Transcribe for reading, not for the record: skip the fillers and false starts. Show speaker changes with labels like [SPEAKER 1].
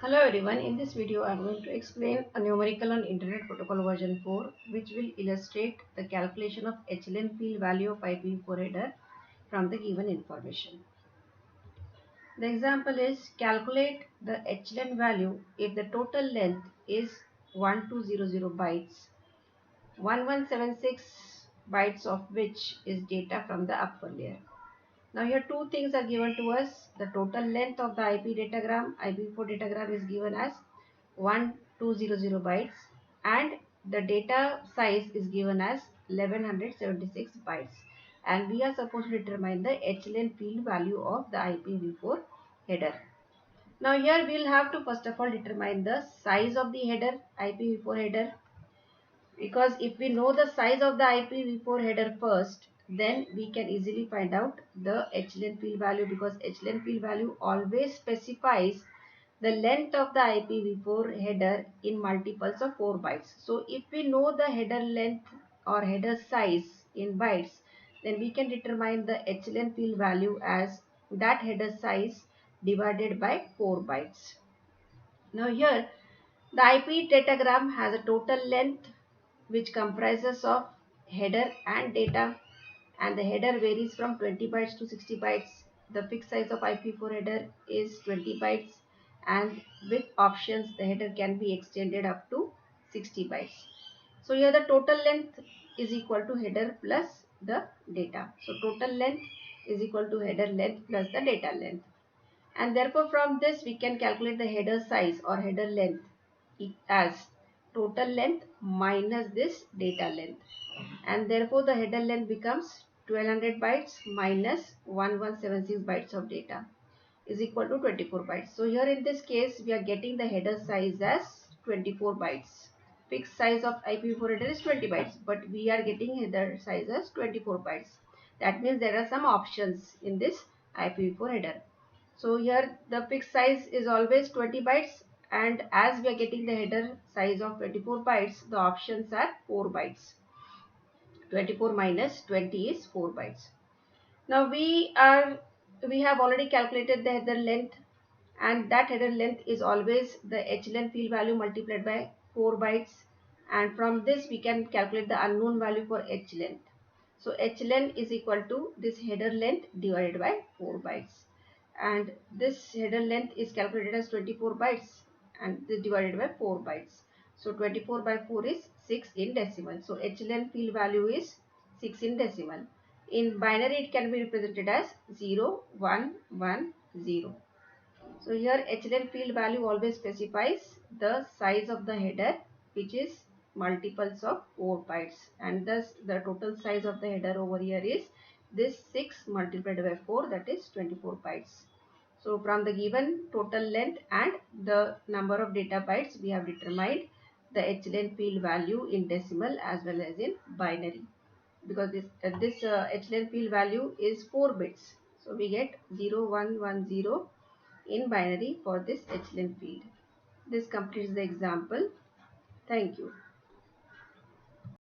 [SPEAKER 1] Hello everyone, in this video I am going to explain a numerical on Internet Protocol version 4 which will illustrate the calculation of HLN field value of IPv4 header from the given information. The example is calculate the HLN value if the total length is 1200 bytes, 1176 bytes of which is data from the upper layer. Now here two things are given to us. The total length of the IP datagram, IPv4 datagram is given as 1200 bytes and the data size is given as 1176 bytes, and we are supposed to determine the HLN field value of the IPv4 header. Now here we will have to first of all determine the size of the header, IPv4 header, because if we know the size of the IPv4 header first, then we can easily find out the HLN field value, because HLN field value always specifies the length of the IPv4 header in multiples of 4 bytes. So if we know the header length or header size in bytes, then we can determine the HLN field value as that header size divided by 4 bytes. Now here the IP datagram has a total length which comprises of header and data, and the header varies from 20 bytes to 60 bytes. The fixed size of IP4 header is 20 bytes, and with options the header can be extended up to 60 bytes. So here the total length is equal to header plus the data. So total length is equal to header length plus the data length, and therefore from this we can calculate the header size or header length as total length minus this data length, and therefore the header length becomes 1200 bytes minus 1176 bytes of data is equal to 24 bytes. So here in this case we are getting the header size as 24 bytes. Fixed size of IPv4 header is 20 bytes, but we are getting header size as 24 bytes. That means there are some options in this IPv4 header. So here the fixed size is always 20 bytes, and as we are getting the header size of 24 bytes, the options are 4 bytes. 24 minus 20 is 4 bytes. Now we have already calculated the header length, and that header length is always the HLN field value multiplied by 4 bytes, and from this we can calculate the unknown value for H length. So H length is equal to this header length divided by 4 bytes, and this header length is calculated as 24 bytes and this divided by 4 bytes. So 24 by 4 is 6 in decimal. So HLN field value is 6 in decimal. In binary it can be represented as 0, 1, 1, 0. So here HLN field value always specifies the size of the header, which is multiples of 4 bytes, and thus the total size of the header over here is this 6 multiplied by 4, that is 24 bytes. So from the given total length and the number of data bytes, we have determined the HLN field value in decimal as well as in binary, because this HLN field value is 4 bits. So we get 0110 in binary for this HLN field. This completes the example. Thank you.